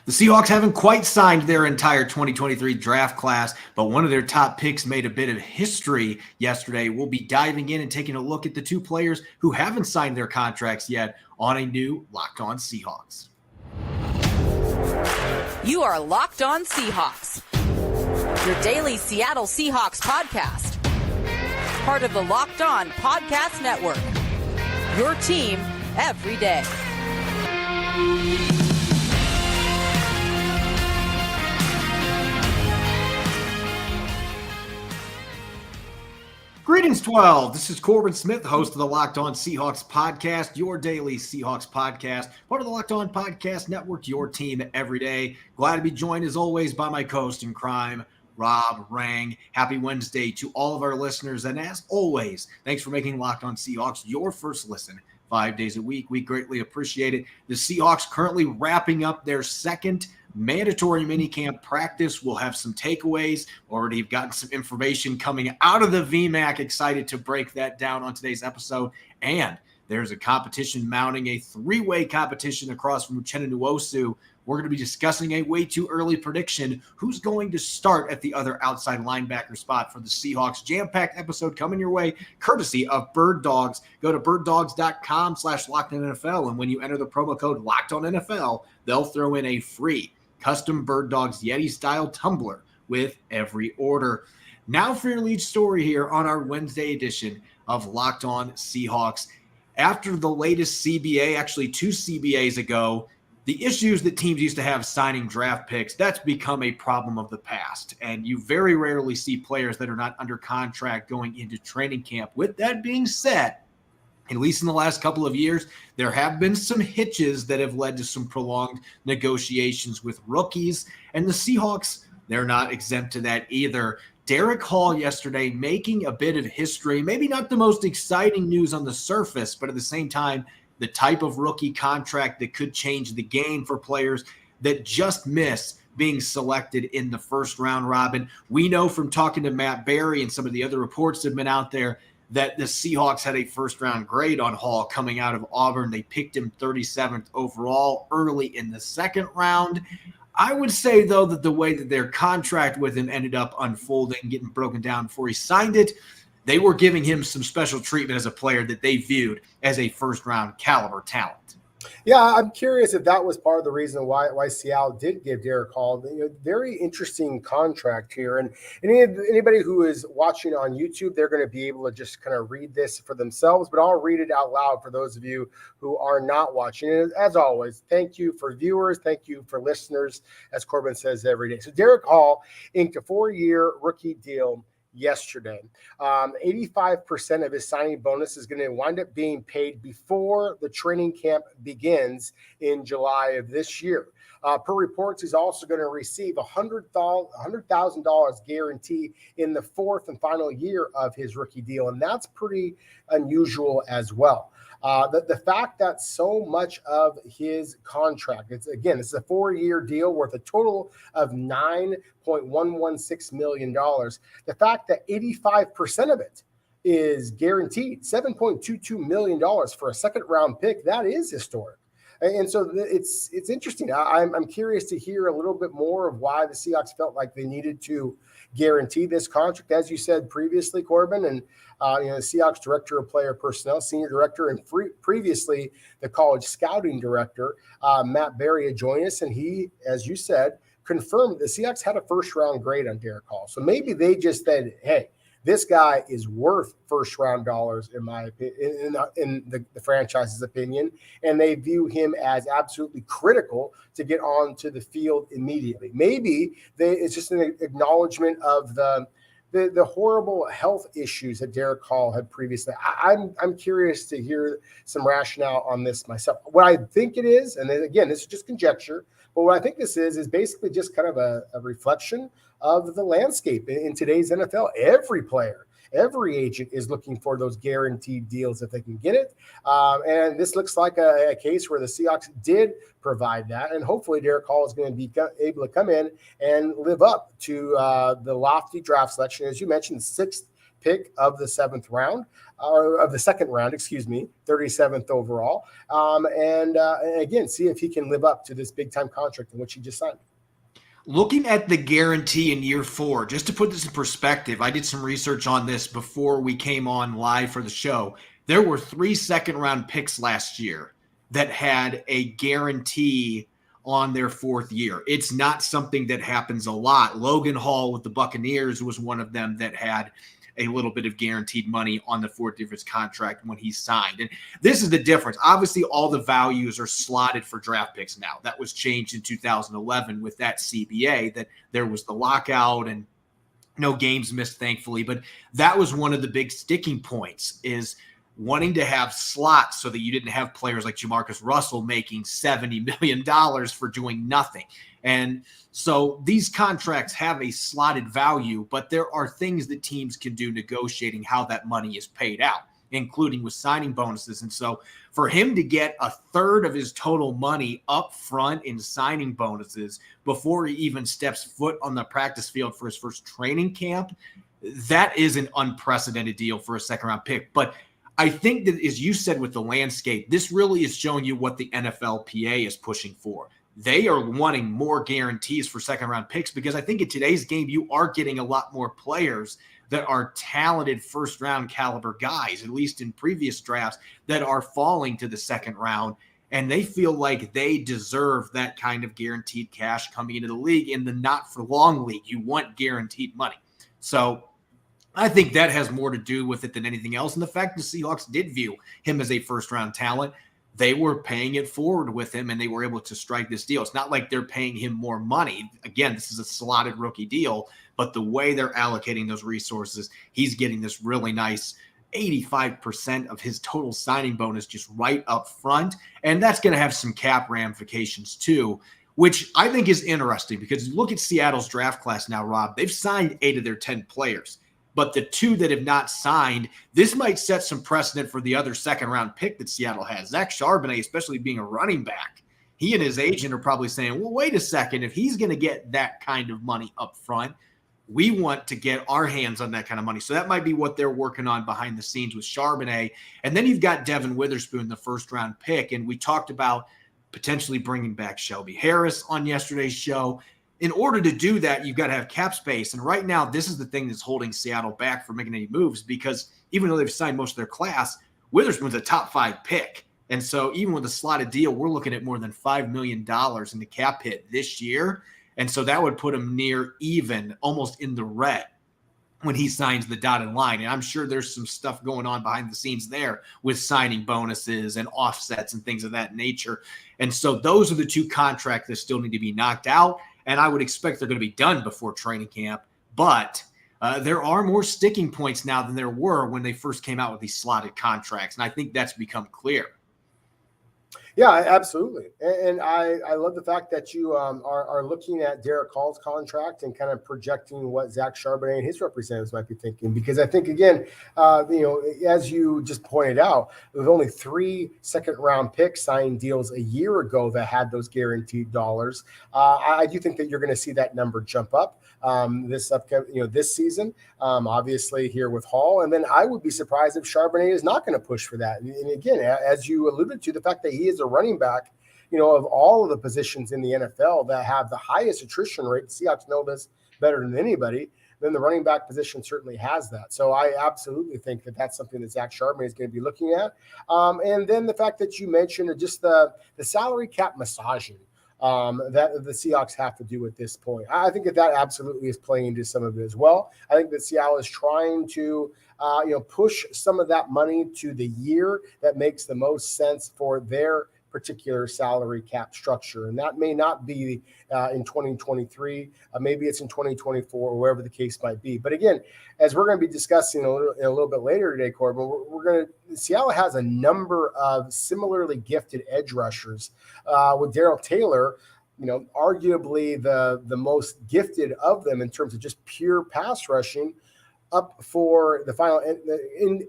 The Seahawks haven't quite signed their entire 2023 draft class, but one of their top picks made a bit of history yesterday. We'll be diving in and taking a look at the two players who haven't signed their contracts yet on a new Locked On Seahawks. You are Locked On Seahawks, your daily Seattle Seahawks podcast. Part of the Locked On Podcast Network, your team every day. Greetings, 12. This is Corbin Smith, host of the Locked On Seahawks podcast, your daily Seahawks podcast, part of the Locked On Podcast Network, your team every day. Glad to be joined, as always, by my co-host in crime, Rob Rang. Happy Wednesday to all of our listeners. And as always, thanks for making Locked On Seahawks your first listen 5 days a week. We greatly appreciate it. The Seahawks currently wrapping up their second mandatory minicamp practice. We'll have some takeaways. Already have gotten some information coming out of the VMAC. Excited to break that down on today's episode. And there's a competition mounting, a three-way competition across from Uchenna Nwosu. We're going to be discussing a way too early prediction. Who's going to start at the other outside linebacker spot for the Seahawks? Jam-packed episode coming your way, courtesy of Bird Dogs. Go to birddogs.com/LockedOnNFL, and when you enter the promo code LockedOnNFL, they'll throw in a free custom Bird Dogs Yeti-style tumbler with every order. Now for your lead story here on our Wednesday edition of Locked On Seahawks. After the latest CBA, actually 2 CBAs ago, the issues that teams used to have signing draft picks, that's become a problem of the past. And you very rarely see players that are not under contract going into training camp. With that being said, at least in the last couple of years, there have been some hitches that have led to some prolonged negotiations with rookies. And the Seahawks, they're not exempt to that either. Derick Hall yesterday making a bit of history, maybe not the most exciting news on the surface, but at the same time, the type of rookie contract that could change the game for players that just miss being selected in the first round, Robin. We know from talking to Matt Berry and some of the other reports that have been out there that the Seahawks had a first-round grade on Hall coming out of Auburn. They picked him 37th overall early in the second round. I would say, though, that the way that their contract with him ended up unfolding, getting broken down before he signed it, they were giving him some special treatment as a player that they viewed as a first-round caliber talent. Yeah, I'm curious if that was part of the reason why Seattle did give Derick Hall very interesting contract here. And anybody who is watching on YouTube, they're going to be able to just kind of read this for themselves. But I'll read it out loud for those of you who are not watching. And as always, thank you for viewers. Thank you for listeners, as Corbin says every day. So Derick Hall inked a 4-year rookie deal yesterday. 85% of his signing bonus is going to wind up being paid before the training camp begins in July of this year. Per reports, he's also going to receive $100,000 guarantee in the fourth and final year of his rookie deal, and that's pretty unusual as well. The fact that so much of his contract, it's a 4-year deal worth a total of $9.116 million. The fact that 85% of it is guaranteed, $7.22 million for a second round pick, that is historic. And so it's interesting. I'm curious to hear a little bit more of why the Seahawks felt like they needed to guarantee this contract, as you said previously, Corbin, and the Seahawks director of player personnel, senior director, and previously the college scouting director, Matt Berry, had joined us, and he, as you said, confirmed the Seahawks had a first-round grade on Derick Hall. So maybe they just said, hey, this guy is worth first-round dollars, in my opinion, in the franchise's opinion, and they view him as absolutely critical to get onto the field immediately. Maybe it's just an acknowledgement of the horrible health issues that Derick Hall had previously. I'm curious to hear some rationale on this myself. What I think it is, and then again, this is just conjecture, but what I think this is basically just kind of a reflection of the landscape in today's NFL. Every player, every agent is looking for those guaranteed deals if they can get it. And this looks like a case where the Seahawks did provide that. And hopefully Derick Hall is going to be able to come in and live up to the lofty draft selection. As you mentioned, 6th pick of the seventh round, or of the second round, 37th overall. And again, see if he can live up to this big time contract in which he just signed. Looking at the guarantee in year 4, just to put this in perspective, I did some research on this before we came on live for the show. There were 3 second-round picks last year that had a guarantee on their 4th year. It's not something that happens a lot. Logan Hall with the Buccaneers was one of them that had a little bit of guaranteed money on the 4th year of his contract when he signed. And this is the difference. Obviously, all the values are slotted for draft picks now. That was changed in 2011 with that CBA, that there was the lockout and no games missed, thankfully. But that was one of the big sticking points, is wanting to have slots so that you didn't have players like Jamarcus Russell making $70 million for doing nothing. And so these contracts have a slotted value, but there are things that teams can do negotiating how that money is paid out, including with signing bonuses. And so for him to get a third of his total money up front in signing bonuses before he even steps foot on the practice field for his first training camp, that is an unprecedented deal for a second-round pick. But I think that, as you said with the landscape, this really is showing you what the NFLPA is pushing for. They are wanting more guarantees for second-round picks, because I think in today's game, you are getting a lot more players that are talented first-round caliber guys, at least in previous drafts, that are falling to the second round, and they feel like they deserve that kind of guaranteed cash coming into the league. In the not-for-long league, you want guaranteed money. So I think that has more to do with it than anything else. And the fact the Seahawks did view him as a first-round talent, they were paying it forward with him, and they were able to strike this deal. It's not like they're paying him more money. Again, this is a slotted rookie deal, but the way they're allocating those resources, he's getting this really nice 85% of his total signing bonus just right up front. And that's going to have some cap ramifications too, which I think is interesting, because look at Seattle's draft class now, Rob. They've signed 8 of their 10 players. But the 2 that have not signed, this might set some precedent for the other second-round pick that Seattle has. Zach Charbonnet, especially being a running back, he and his agent are probably saying, well, wait a second, if he's going to get that kind of money up front, we want to get our hands on that kind of money. So that might be what they're working on behind the scenes with Charbonnet. And then you've got Devin Witherspoon, the first-round pick, and we talked about potentially bringing back Shelby Harris on yesterday's show. In order to do that, you've got to have cap space. And right now, this is the thing that's holding Seattle back from making any moves, because even though they've signed most of their class, Witherspoon's a top 5 pick. And so even with a slotted deal, we're looking at more than $5 million in the cap hit this year. And so that would put him near even, almost in the red, when he signs the dotted line. And I'm sure there's some stuff going on behind the scenes there with signing bonuses and offsets and things of that nature. And so those are the 2 contracts that still need to be knocked out. And I would expect they're going to be done before training camp. But there are more sticking points now than there were when they first came out with these slotted contracts. And I think that's become clear. Yeah, absolutely. And I love the fact that you are looking at Derick Hall's contract and kind of projecting what Zach Charbonnet and his representatives might be thinking. Because I think, again, as you just pointed out, there's only 3 second-round picks signed deals a year ago that had those guaranteed dollars. I do think that you're going to see that number jump up this season, obviously here with Hall. And then I would be surprised if Charbonnet is not going to push for that. And again, as you alluded to, the fact that he is a running back, of all of the positions in the NFL that have the highest attrition rate, the Seahawks know this better than anybody, then the running back position certainly has that. So I absolutely think that that's something that Zach Charbonnet is going to be looking at. And then the fact that you mentioned just the salary cap massaging that the Seahawks have to do at this point. I think that absolutely is playing into some of it as well. I think that Seattle is trying to push some of that money to the year that makes the most sense for their particular salary cap structure. And that may not be in 2023. Maybe it's in 2024, or wherever the case might be. But again, as we're going to be discussing a little bit later today, Corbin, Seattle has a number of similarly gifted edge rushers with Darrell Taylor, arguably the most gifted of them in terms of just pure pass rushing, up for the final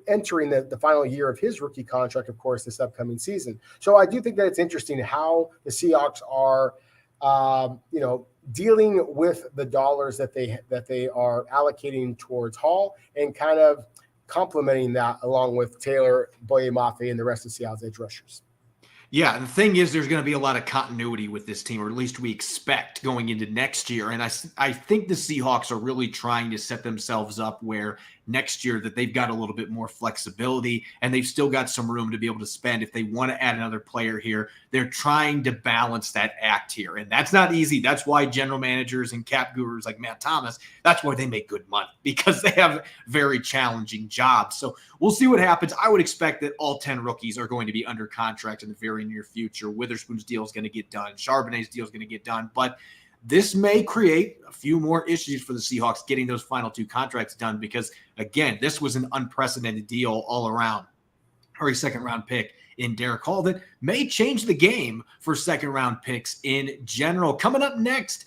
entering the final year of his rookie contract, of course, this upcoming season. So I do think that it's interesting how the Seahawks are dealing with the dollars that they are allocating towards Hall and kind of complementing that along with Taylor, Boye-Mafe, and the rest of Seattle's edge rushers. Yeah, the thing is, there's going to be a lot of continuity with this team, or at least we expect going into next year. And I think the Seahawks are really trying to set themselves up where next year that they've got a little bit more flexibility and they've still got some room to be able to spend if they want to add another player here. They're trying to balance that act here, and that's not easy. That's why general managers and cap gurus like Matt Thomas, that's why they make good money, because they have very challenging jobs. So we'll see what happens. I would expect that all 10 rookies are going to be under contract in the very near future. Witherspoon's deal is going to get done. Charbonnet's deal is going to get done, but this may create a few more issues for the Seahawks getting those final 2 contracts done because, again, this was an unprecedented deal all around. Or a second-round pick in Derick Hall that may change the game for second-round picks in general. Coming up next,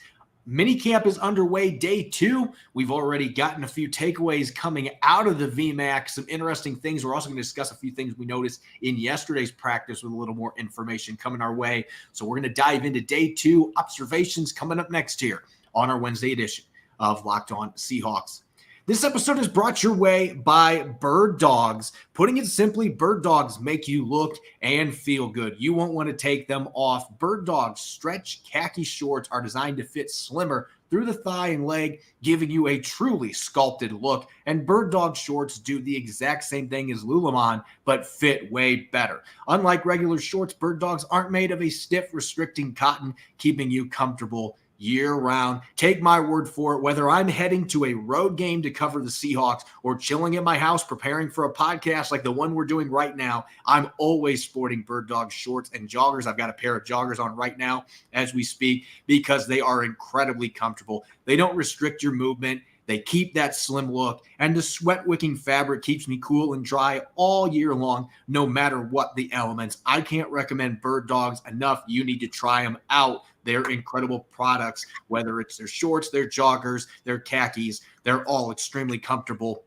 minicamp is underway, day 2. We've already gotten a few takeaways coming out of the VMAC, some interesting things. We're also going to discuss a few things we noticed in yesterday's practice with a little more information coming our way. So we're going to dive into day 2 observations coming up next here on our Wednesday edition of Locked On Seahawks. This episode is brought your way by Bird Dogs. Putting it simply, Bird Dogs make you look and feel good. You won't want to take them off. Bird Dogs stretch khaki shorts are designed to fit slimmer through the thigh and leg, giving you a truly sculpted look. And Bird Dog shorts do the exact same thing as Lululemon, but fit way better. Unlike regular shorts, Bird Dogs aren't made of a stiff, restricting cotton, keeping you comfortable year-round. Take my word for it, whether I'm heading to a road game to cover the Seahawks or chilling at my house preparing for a podcast like the one we're doing right now, I'm always sporting Bird Dog shorts and joggers. I've got a pair of joggers on right now as we speak because they are incredibly comfortable. They don't restrict your movement. They keep that slim look, and the sweat-wicking fabric keeps me cool and dry all year long, no matter what the elements. I can't recommend Bird Dogs enough. You need to try them out. They're incredible products, whether it's their shorts, their joggers, their khakis. They're all extremely comfortable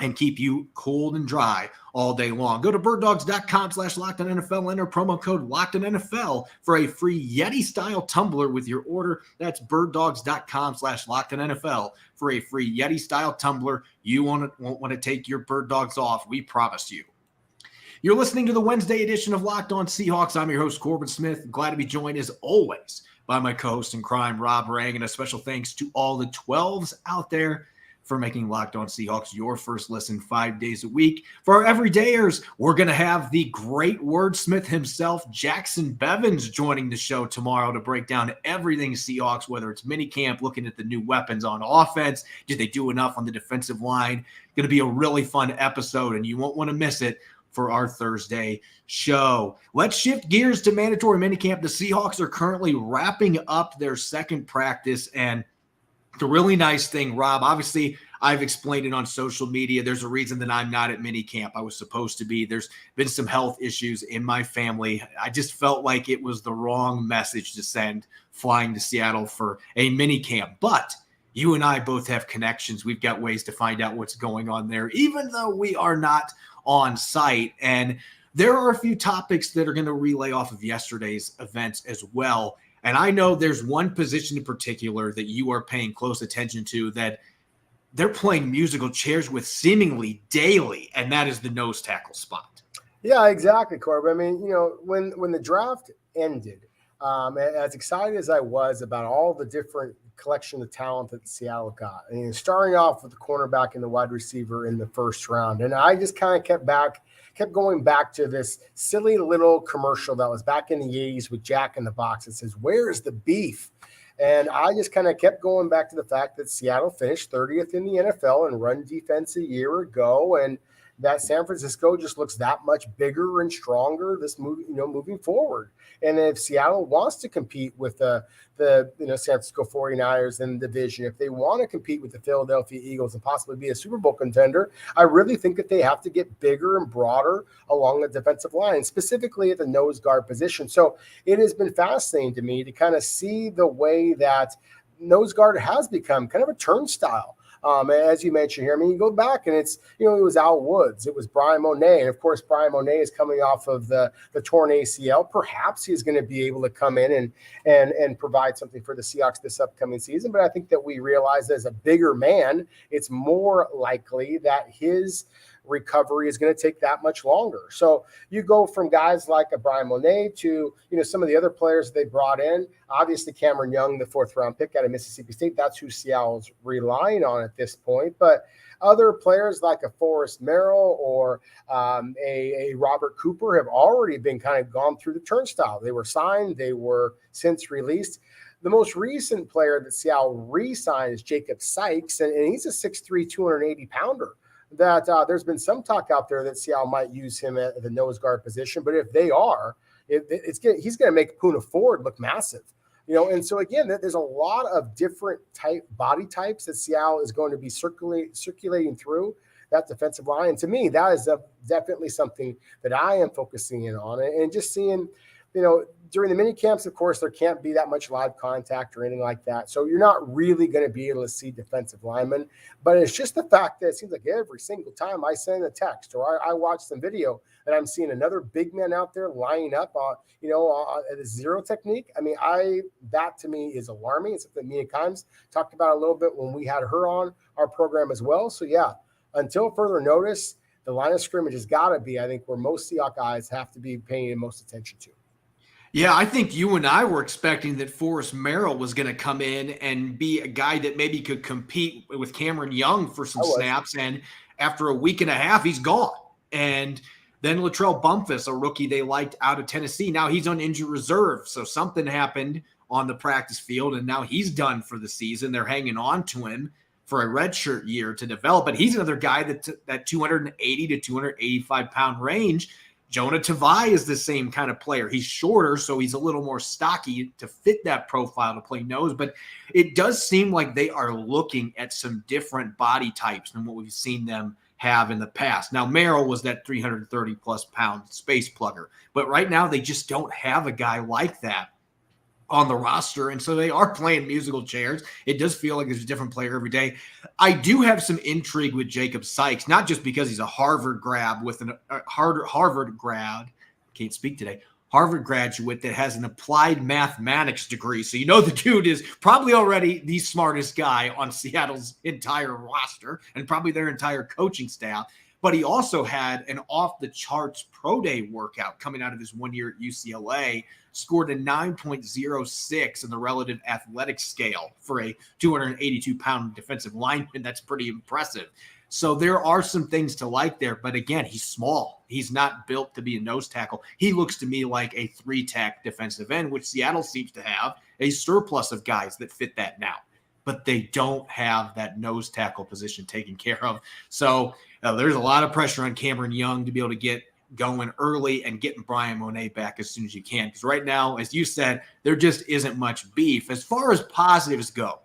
and keep you cold and dry all day long. Go to birddogs.com/LockedOnNFL. Enter promo code LockedOnNFL for a free Yeti-style tumbler with your order. That's birddogs.com/LockedOnNFL for a free Yeti-style tumbler. You won't want to take your Bird Dogs off. We promise you. You're listening to the Wednesday edition of Locked On Seahawks. I'm your host, Corbin Smith. Glad to be joined, as always, by my co-host in crime, Rob Rang. And a special thanks to all the 12s out there for making Locked On Seahawks your first listen 5 days a week. For our everydayers, we're going to have the great wordsmith himself, Jackson Bevins, joining the show tomorrow to break down everything Seahawks, whether it's minicamp, looking at the new weapons on offense. Did they do enough on the defensive line? Going to be a really fun episode, and you won't want to miss it for our Thursday show. Let's shift gears to mandatory minicamp. The Seahawks are currently wrapping up their second practice, and the really nice thing, Rob, obviously I've explained it on social media. There's a reason that I'm not at minicamp. I was supposed to be. There's been some health issues in my family. I just felt like it was the wrong message to send flying to Seattle for a minicamp. But you and I both have connections. We've got ways to find out what's going on there, even though we are not on site. And there are a few topics that are going to relay off of yesterday's events as well. And I know there's one position in particular that you are paying close attention to that they're playing musical chairs with seemingly daily, and that is the nose tackle spot. Yeah, exactly, Corbin. I mean, when the draft ended, as excited as I was about all the different collection of talent that Seattle got, and starting off with the cornerback and the wide receiver in the first round, and I just kind of kept going back to this silly little commercial that was back in the 80s with Jack in the Box. It says, "Where's the beef?" And I just kind of kept going back to the fact that Seattle finished 30th in the NFL in run defense a year ago, and that San Francisco just looks that much bigger and stronger moving forward. And if Seattle wants to compete with the San Francisco 49ers in the division, if they want to compete with the Philadelphia Eagles and possibly be a Super Bowl contender, I really think that they have to get bigger and broader along the defensive line, specifically at the nose guard position. So it has been fascinating to me to kind of see the way that nose guard has become kind of a turnstile As you mentioned here, I mean, you go back and it's, it was Al Woods, it was Brian Monet. And of course, Brian Monet is coming off of the torn ACL. Perhaps he's going to be able to come in and provide something for the Seahawks this upcoming season. But I think that we realize as a bigger man, it's more likely that his recovery is going to take that much longer. So you go from guys like a Brian Monet to, some of the other players they brought in. Obviously, Cameron Young, the 4th round pick out of Mississippi State, that's who Seattle's relying on at this point. But other players like a Forrest Merrill or a Robert Cooper have already been kind of gone through the turnstile. They were signed, they were since released. The most recent player that Seattle re-signed is Jacob Sykes, and he's a 6'3", 280-pounder. That there's been some talk out there that Seattle might use him at the nose guard position. But if they are, he's going to make Poona Ford look massive. And so, again, there's a lot of different body types that Seattle is going to be circulating through that defensive line. And to me, that is definitely something that I am focusing in on. And just seeing, during the mini camps, of course, there can't be that much live contact or anything like that. So you're not really going to be able to see defensive linemen. But it's just the fact that it seems like every single time I send a text or I watch some video that I'm seeing another big man out there lining up on, at a zero technique. I mean, that to me is alarming. It's something Mia Kimes talked about a little bit when we had her on our program as well. So yeah, until further notice, the line of scrimmage has got to be, I think, where most Seahawks eyes have to be paying most attention to. Yeah, I think you and I were expecting that Forrest Merrill was going to come in and be a guy that maybe could compete with Cameron Young for some snaps. And after a week and a half, he's gone. And then Latrell Bumpus, a rookie they liked out of Tennessee, now he's on injured reserve. So something happened on the practice field, and now he's done for the season. They're hanging on to him for a redshirt year to develop. But he's another guy that 280 to 285 pound range. Jonah Tavai is the same kind of player. He's shorter, so he's a little more stocky to fit that profile to play nose. But it does seem like they are looking at some different body types than what we've seen them have in the past. Now, Merrill was that 330-plus pound space plugger. But right now, they just don't have a guy like that on the roster, and so they are playing musical chairs. It does feel like there's a different player every day. I do have some intrigue with Jacob Sykes, not just because he's a Harvard grad with Harvard graduate that has an applied mathematics degree. So the dude is probably already the smartest guy on Seattle's entire roster and probably their entire coaching staff. But he also had an off-the-charts pro day workout coming out of his 1 year at UCLA, scored a 9.06 in the relative athletic scale for a 282-pound defensive lineman. That's pretty impressive. So there are some things to like there. But again, he's small. He's not built to be a nose tackle. He looks to me like a 3-tech defensive end, which Seattle seems to have a surplus of guys that fit that now. But they don't have that nose tackle position taken care of. So there's a lot of pressure on Cameron Young to be able to get going early and getting Brian Monet back as soon as you can. Because right now, as you said, there just isn't much beef. As far as positives go,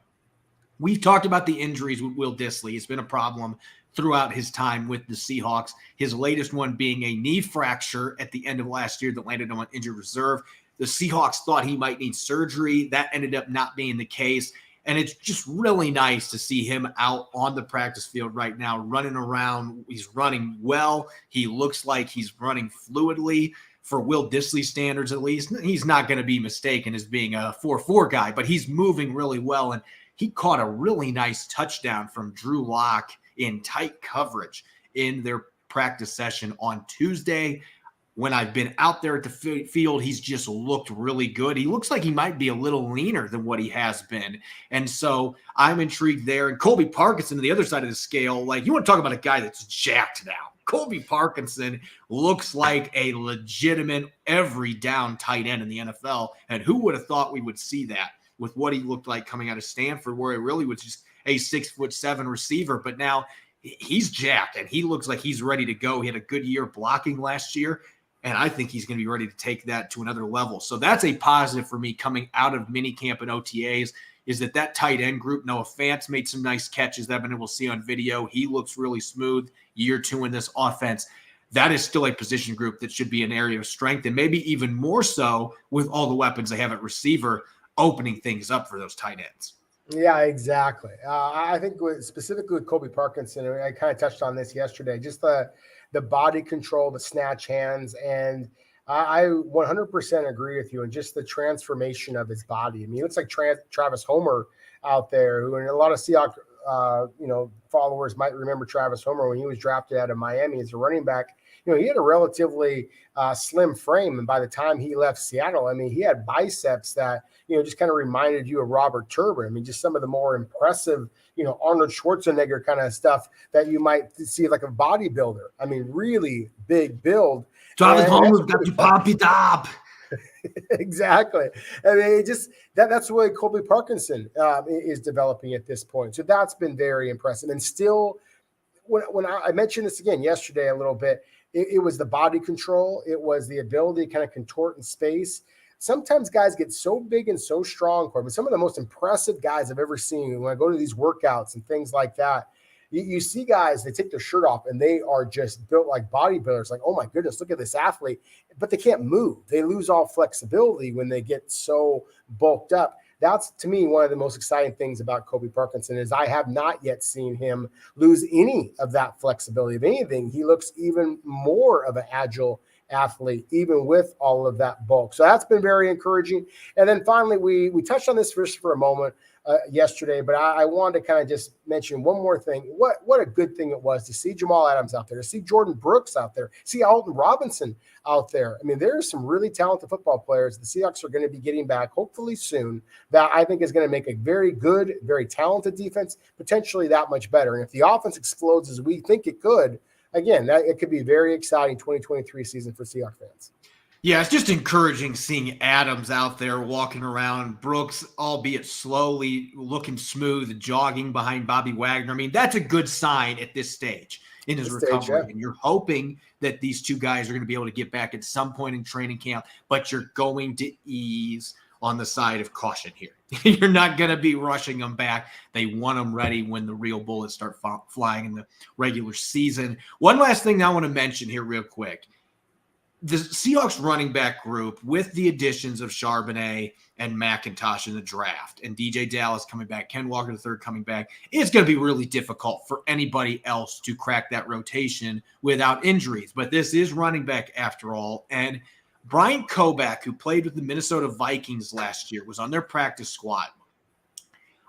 we've talked about the injuries with Will Dissly. It's been a problem throughout his time with the Seahawks, his latest one being a knee fracture at the end of last year that landed him on injured reserve. The Seahawks thought he might need surgery. That ended up not being the case. And it's just really nice to see him out on the practice field right now, running around. He's running well. He looks like he's running fluidly for Will Dissly standards, at least. He's not going to be mistaken as being a 4-4 guy, but he's moving really well. And he caught a really nice touchdown from Drew Lock in tight coverage in their practice session on Tuesday. When I've been out there at the field, he's just looked really good. He looks like he might be a little leaner than what he has been. And so I'm intrigued there. And Colby Parkinson, on the other side of the scale, like, you want to talk about a guy that's jacked now. Colby Parkinson looks like a legitimate every down tight end in the NFL. And who would have thought we would see that with what he looked like coming out of Stanford, where he really was just a 6'7" receiver. But now he's jacked and he looks like he's ready to go. He had a good year blocking last year. And I think he's going to be ready to take that to another level. So that's a positive for me coming out of minicamp and OTAs, is that tight end group. Noah Fant's made some nice catches that I've been able to see on video. He looks really smooth year 2 in this offense. That is still a position group that should be an area of strength, and maybe even more so with all the weapons they have at receiver, opening things up for those tight ends. Yeah, exactly. I think specifically with Kobe Parkinson, I kind of touched on this yesterday, just the body control, the snatch hands, and I 100% agree with you, and just the transformation of his body. I mean, it's like Travis Homer out there, who, and a lot of Seahawks followers might remember Travis Homer when he was drafted out of Miami as a running back. He had a relatively slim frame, and by the time he left Seattle, I mean, he had biceps that just kind of reminded you of Robert Turbin. I mean, just some of the more impressive, Arnold Schwarzenegger kind of stuff that you might see like a bodybuilder. I mean, really big build. Travis Homer's got to pop it up. Exactly. I mean, that's the way Colby Parkinson is developing at this point. So that's been very impressive. And still, when I mentioned this again yesterday a little bit, it was the body control. It was the ability to kind of contort in space. Sometimes guys get so big and so strong, Corbin. Some of the most impressive guys I've ever seen when I go to these workouts and things like that, you see guys, they take their shirt off and they are just built like bodybuilders. Like, oh my goodness, look at this athlete. But they can't move. They lose all flexibility when they get so bulked up. That's, to me, one of the most exciting things about Kobe Parkinson is I have not yet seen him lose any of that flexibility. If anything, he looks even more of an agile athlete, even with all of that bulk. So that's been very encouraging. And then finally, we touched on this first for a moment yesterday, but I wanted to kind of just mention one more thing. What a good thing it was to see Jamal Adams out there, to see Jordan Brooks out there, see Alton Robinson out there. I mean, there's some really talented football players the Seahawks are going to be getting back hopefully soon that I think is going to make a very good, very talented defense, potentially that much better. And if the offense explodes as we think it could, again, it could be a very exciting 2023 season for Seahawks fans. Yeah, it's just encouraging seeing Adams out there walking around, Brooks, albeit slowly, looking smooth, jogging behind Bobby Wagner. I mean, that's a good sign at this stage in his recovery. Yeah. And you're hoping that these two guys are going to be able to get back at some point in training camp, but you're going to ease on the side of caution here. You're not going to be rushing them back. They want them ready when the real bullets start flying in the regular season. One last thing I want to mention here real quick. The Seahawks running back group, with the additions of Charbonnet and McIntosh in the draft, and DJ Dallas coming back, Ken Walker III coming back, it's going to be really difficult for anybody else to crack that rotation without injuries. But this is running back after all. And Bryant Koback, who played with the Minnesota Vikings last year, was on their practice squad.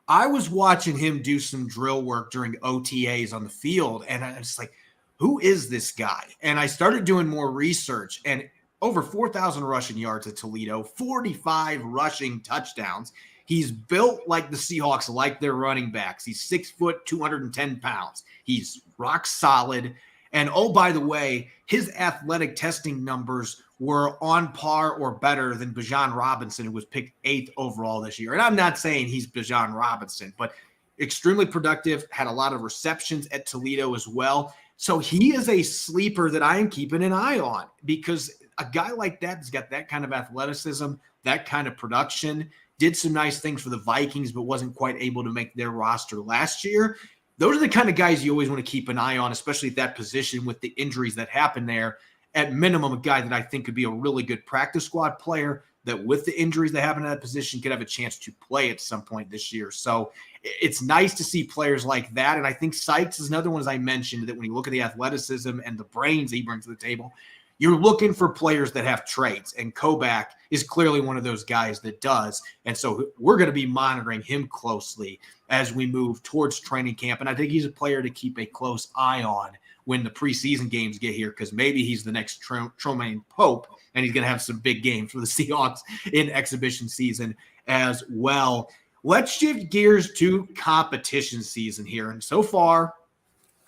I was watching him do some drill work during OTAs on the field, and I was like, who is this guy? And I started doing more research, and over 4,000 rushing yards at Toledo, 45 rushing touchdowns. He's built like the Seahawks like their running backs. He's 6 foot, 210 pounds. He's rock solid. And oh, by the way, his athletic testing numbers were on par or better than Bijan Robinson, who was picked 8th overall this year. And I'm not saying he's Bijan Robinson, but extremely productive, had a lot of receptions at Toledo as well. So he is a sleeper that I am keeping an eye on, because a guy like that has got that kind of athleticism, that kind of production, did some nice things for the Vikings, but wasn't quite able to make their roster last year. Those are the kind of guys you always want to keep an eye on, especially at that position with the injuries that happen there. At minimum, a guy that I think could be a really good practice squad player that, with the injuries that happen in that position, could have a chance to play at some point this year. So it's nice to see players like that. And I think Sykes is another one, as I mentioned, that when you look at the athleticism and the brains he brings to the table, you're looking for players that have traits. And Koback is clearly one of those guys that does. And so we're going to be monitoring him closely as we move towards training camp. And I think he's a player to keep a close eye on when the preseason games get here, because maybe he's the next Tromaine Pope, and he's going to have some big games for the Seahawks in exhibition season as well. Let's shift gears to competition season here. And so far,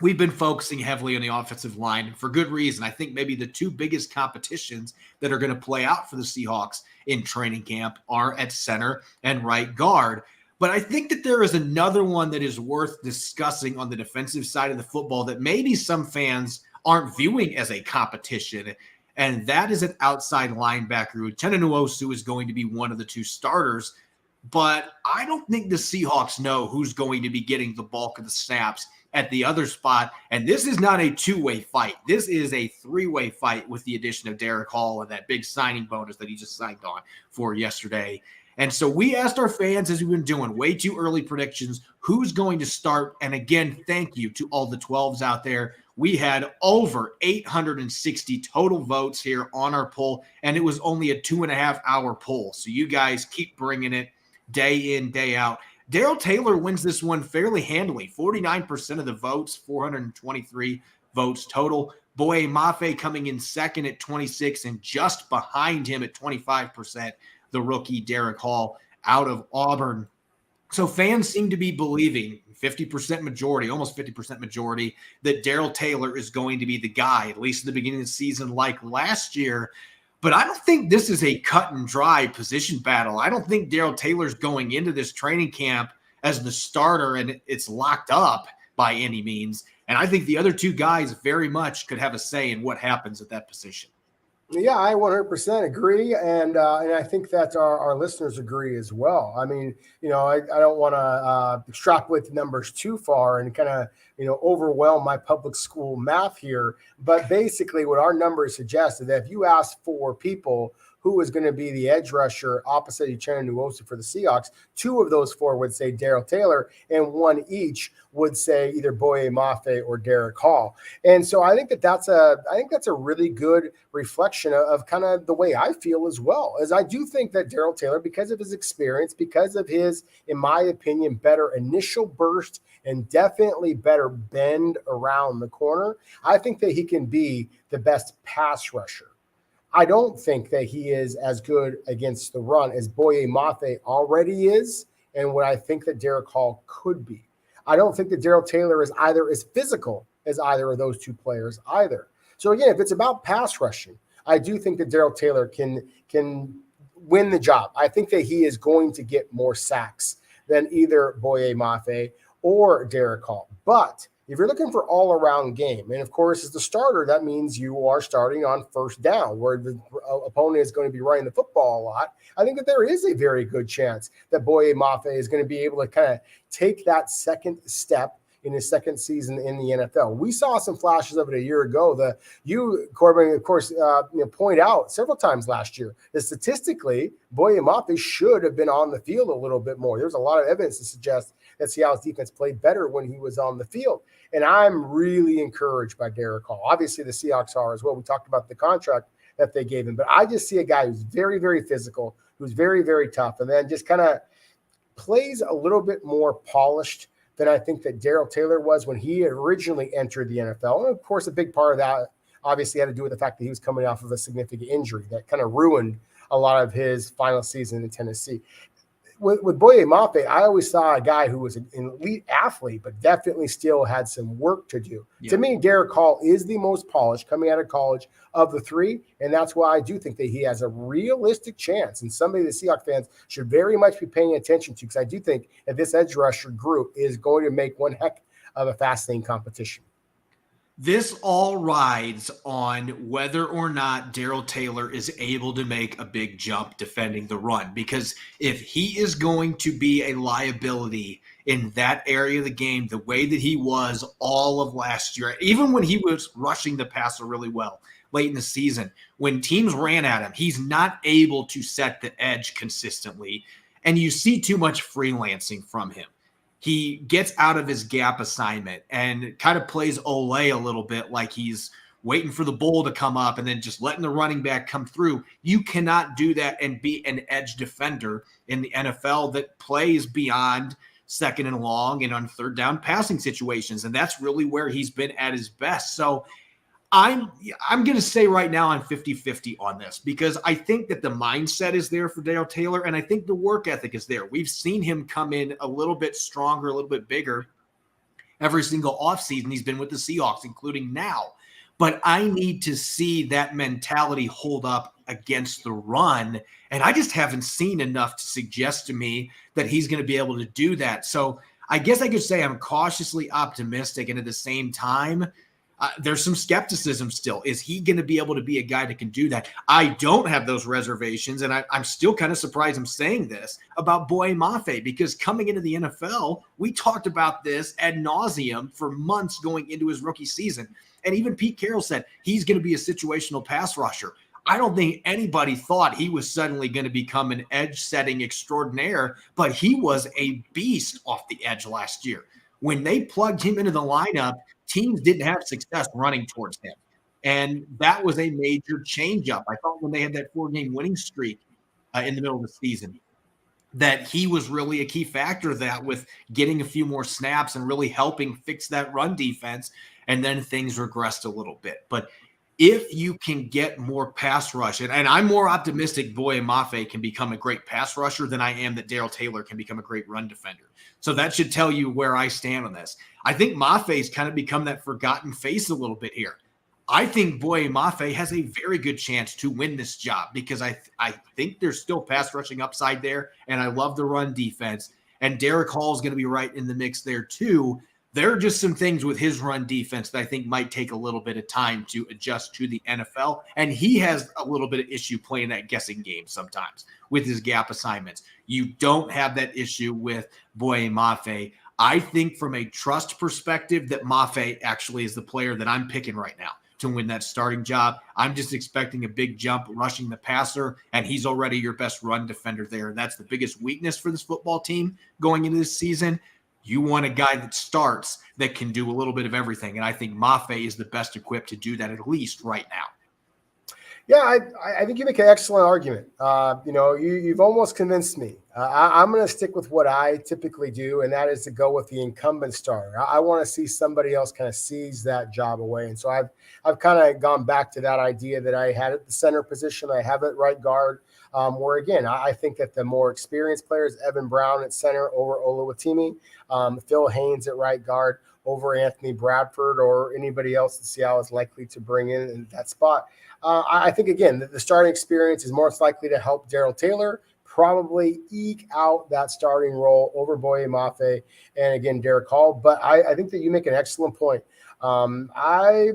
we've been focusing heavily on the offensive line, and for good reason. I think maybe the two biggest competitions that are going to play out for the Seahawks in training camp are at center and right guard. But I think that there is another one that is worth discussing on the defensive side of the football that maybe some fans aren't viewing as a competition, and that is an outside linebacker. Uchenna Nwosu is going to be one of the two starters, but I don't think the Seahawks know who's going to be getting the bulk of the snaps at the other spot. And this is not a two-way fight. This is a three-way fight with the addition of Derick Hall and that big signing bonus that he just signed on for yesterday. And so we asked our fans, as we've been doing, way too early predictions, who's going to start. And again, thank you to all the 12s out there. We had over 860 total votes here on our poll, and it was only a 2.5-hour poll. So you guys keep bringing it day in, day out. Darrell Taylor wins this one fairly handily, 49% of the votes, 423 votes total. Boye Mafe coming in second at 26, and just behind him at 25%, the rookie Derick Hall out of Auburn. So fans seem to be believing, 50% majority, almost 50% majority, that Darrell Taylor is going to be the guy, at least at the beginning of the season like last year. But I don't think this is a cut and dry position battle. I don't think Darrell Taylor's going into this training camp as the starter and it's locked up by any means. And I think the other two guys very much could have a say in what happens at that position. Yeah, I 100% agree, and I think that our listeners agree as well. I mean, I don't want to extrapolate the numbers too far and kind of overwhelm my public school math here, but basically what our numbers suggest is that if you ask for people who is going to be the edge rusher opposite Uchenna Nwosu for the Seahawks, 2 of those 4 would say Darrell Taylor, and 1 each would say either Boye Mafe or Derick Hall. And so I think that's a really good reflection of kind of the way I feel as well. As I do think that Darrell Taylor, because of his experience, because of his, in my opinion, better initial burst and definitely better bend around the corner, I think that he can be the best pass rusher. I don't think that he is as good against the run as Boye Mafe already is, and what I think that Derick Hall could be. I don't think that Darrell Taylor is either as physical as either of those 2 players either. So again, if it's about pass rushing, I do think that Darrell Taylor can win the job. I think that he is going to get more sacks than either Boye Mafe or Derick Hall. But if you're looking for all-around game, and of course, as the starter, that means you are starting on first down, where the opponent is going to be running the football a lot. I think that there is a very good chance that Boye Mafe is going to be able to kind of take that second step in his second season in the NFL. We saw some flashes of it a year ago. You, Corbin, of course, point out several times last year that statistically, Boye Mafe should have been on the field a little bit more. There's a lot of evidence to suggest that Seattle's defense played better when he was on the field. And I'm really encouraged by Derick Hall. Obviously, the Seahawks are as well. We talked about the contract that they gave him. But I just see a guy who's very, very physical, who's very, very tough, and then just kind of plays a little bit more polished than I think that Darrell Taylor was when he originally entered the NFL. And, of course, a big part of that obviously had to do with the fact that he was coming off of a significant injury that kind of ruined a lot of his final season in Tennessee. With Boye Mafe, I always saw a guy who was an elite athlete, but definitely still had some work to do. Yeah. To me, Derick Hall is the most polished coming out of college of the 3, and that's why I do think that he has a realistic chance, and somebody the Seahawks fans should very much be paying attention to, because I do think that this edge rusher group is going to make one heck of a fascinating competition. This all rides on whether or not Darrell Taylor is able to make a big jump defending the run. Because if he is going to be a liability in that area of the game, the way that he was all of last year, even when he was rushing the passer really well late in the season, when teams ran at him, he's not able to set the edge consistently. And you see too much freelancing from him. He gets out of his gap assignment and kind of plays Olay a little bit, like he's waiting for the bull to come up and then just letting the running back come through. You cannot do that and be an edge defender in the NFL that plays beyond second and long and on third down passing situations. And that's really where he's been at his best. So I'm going to say right now I'm 50-50 on this, because I think that the mindset is there for Darrell Taylor, and I think the work ethic is there. We've seen him come in a little bit stronger, a little bit bigger every single offseason he's been with the Seahawks, including now. But I need to see that mentality hold up against the run, and I just haven't seen enough to suggest to me that he's going to be able to do that. So I guess I could say I'm cautiously optimistic, and at the same time, there's some skepticism still. Is he going to be able to be a guy that can do that? I don't have those reservations, and I'm still kind of surprised I'm saying this about Boye Mafe, because coming into the NFL, we talked about this ad nauseum for months going into his rookie season. And even Pete Carroll said he's going to be a situational pass rusher. I don't think anybody thought he was suddenly going to become an edge setting extraordinaire, but he was a beast off the edge last year. When they plugged him into the lineup, teams didn't have success running towards him. And that was a major changeup. I thought when they had that 4-game winning streak in the middle of the season, that he was really a key factor of that, with getting a few more snaps and really helping fix that run defense. And then things regressed a little bit. But if you can get more pass rush, and I'm more optimistic Boye Mafe can become a great pass rusher than I am that Darrell Taylor can become a great run defender. So that should tell you where I stand on this. I think Mafe's kind of become that forgotten face a little bit here. I think Boye Mafe has a very good chance to win this job, because I think there's still pass rushing upside there, and I love the run defense. And Derick Hall is going to be right in the mix there too. There are just some things with his run defense that I think might take a little bit of time to adjust to the NFL. And he has a little bit of issue playing that guessing game sometimes with his gap assignments. You don't have that issue with Boye Mafe. I think from a trust perspective that Mafe actually is the player that I'm picking right now to win that starting job. I'm just expecting a big jump rushing the passer, and he's already your best run defender there. And that's the biggest weakness for this football team going into this season. You want a guy that starts that can do a little bit of everything. And I think Mafe is the best equipped to do that, at least right now. Yeah, I think you make an excellent argument. You've almost convinced me. I'm going to stick with what I typically do, and that is to go with the incumbent starter. I want to see somebody else kind of seize that job away. And so I've kind of gone back to that idea that I had at the center position. I have at right guard, where, again, I think that the more experienced players, Evan Brown at center over Oluwatimi, Phil Haynes at right guard over Anthony Bradford, or anybody else that Seattle is likely to bring in that spot. I think, again, the starting experience is most likely to help Darrell Taylor probably eke out that starting role over Boye Mafe and, again, Derick Hall. But I think that you make an excellent point. I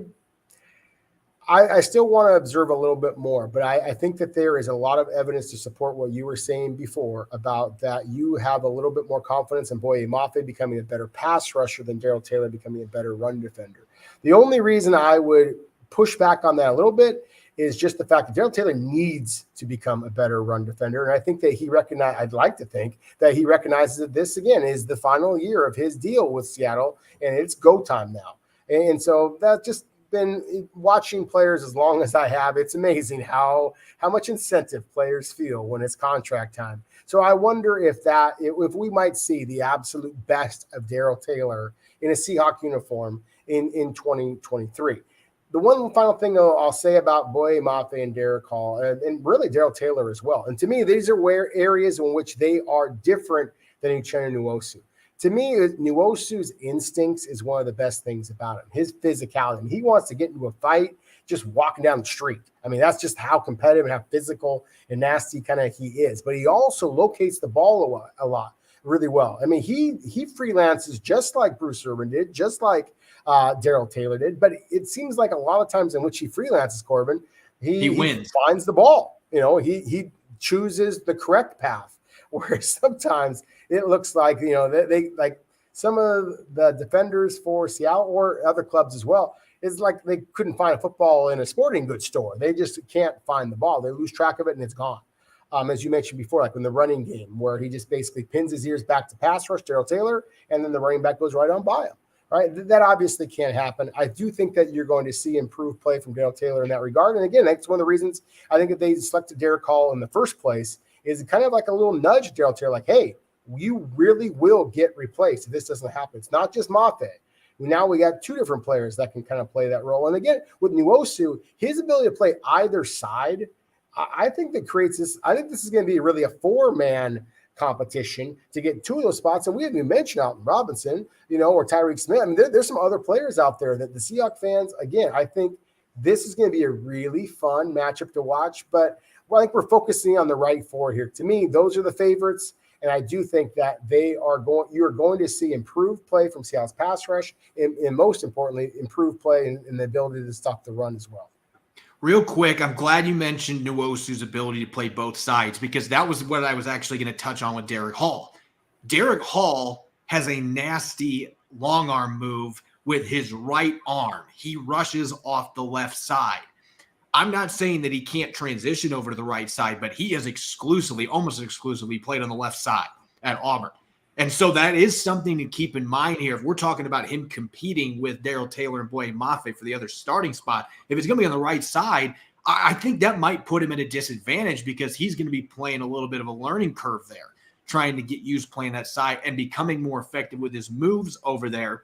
still want to observe a little bit more, but I think that there is a lot of evidence to support what you were saying before about that you have a little bit more confidence in Boye Mafe becoming a better pass rusher than Darrell Taylor becoming a better run defender. The only reason I would push back on that a little bit is just the fact that Darrell Taylor needs to become a better run defender. And I think that I'd like to think that he recognizes that this, again, is the final year of his deal with Seattle, and it's go time now. And so that just been watching players as long as I have, it's amazing how much incentive players feel when it's contract time. So I wonder if we might see the absolute best of Darrell Taylor in a Seahawk uniform in 2023. The one final thing I'll say about Boye Mafe and Derick Hall, and really Darrell Taylor as well. And to me, these are areas in which they are different than Uchenna Nwosu. To me, Nwosu's instincts is one of the best things about him. His physicality. I mean, he wants to get into a fight just walking down the street. I mean, that's just how competitive and how physical and nasty kind of he is. But he also locates the ball a lot, really well. I mean, he freelances just like Bruce Irvin did, just like Darrell Taylor did. But it seems like a lot of times in which he freelances, Corbin, he wins. He finds the ball. He chooses the correct path. Where sometimes it looks like, they like some of the defenders for Seattle or other clubs as well, it's like they couldn't find a football in a sporting goods store. They just can't find the ball. They lose track of it and it's gone. As you mentioned before, like in the running game where he just basically pins his ears back to pass rush, Darrell Taylor, and then the running back goes right on by him. Right? That obviously can't happen. I do think that you're going to see improved play from Darrell Taylor in that regard. And again, that's one of the reasons I think that they selected Derick Hall in the first place, is kind of like a little nudge to Darrell Taylor, like, hey, you really will get replaced if this doesn't happen. It's not just Mafe. Now we got two different players that can kind of play that role. And again, with Nwosu, his ability to play either side, I think that creates this. I think this is going to be really a four-man competition to get two of those spots. And we haven't even mentioned Alton Robinson, or Tyreek Smith. I mean, there's some other players out there that the Seahawks fans, again, I think this is going to be a really fun matchup to watch. But I think we're focusing on the right four here. To me, those are the favorites, and I do think that you are going to see improved play from Seattle's pass rush, and most importantly, improved play in the ability to stop the run as well. Real quick, I'm glad you mentioned Nwosu's ability to play both sides, because that was what I was actually going to touch on with Derick Hall. Derick Hall has a nasty long arm move with his right arm. He rushes off the left side. I'm not saying that he can't transition over to the right side, but he has almost exclusively played on the left side at Auburn. And so that is something to keep in mind here. If we're talking about him competing with Darrell Taylor and Boye Mafe for the other starting spot, if it's going to be on the right side, I think that might put him at a disadvantage because he's going to be playing a little bit of a learning curve there, trying to get used playing that side and becoming more effective with his moves over there,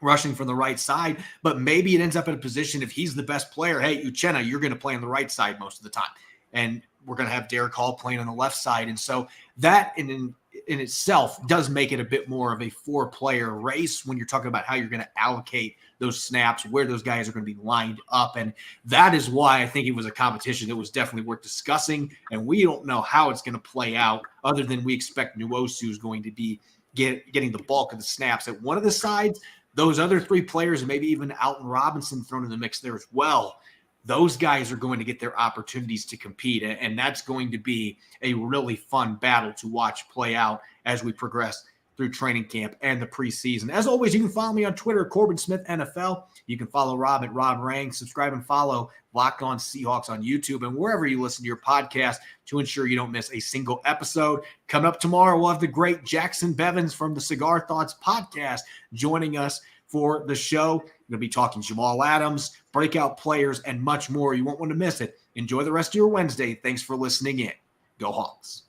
rushing from the right side. But maybe it ends up in a position, if he's the best player, hey, Uchenna, you're going to play on the right side most of the time. And we're going to have Derick Hall playing on the left side. And so that in itself does make it a bit more of a 4-player race when you're talking about how you're going to allocate those snaps, where those guys are going to be lined up. And that is why I think it was a competition that was definitely worth discussing. And we don't know how it's going to play out, other than we expect Nwosu is going to be getting the bulk of the snaps at one of the sides. Those other 3 players, and maybe even Alton Robinson thrown in the mix there as well, those guys are going to get their opportunities to compete. And that's going to be a really fun battle to watch play out as we progress through training camp and the preseason. As always, you can follow me on Twitter, Corbin Smith NFL. You can follow Rob at Rob Rang. Subscribe and follow Locked On Seahawks on YouTube and wherever you listen to your podcast to ensure you don't miss a single episode. Coming up tomorrow, we'll have the great Jackson Bevins from the Cigar Thoughts podcast joining us for the show. We're going to be talking Jamal Adams, breakout players, and much more. You won't want to miss it. Enjoy the rest of your Wednesday. Thanks for listening in. Go Hawks.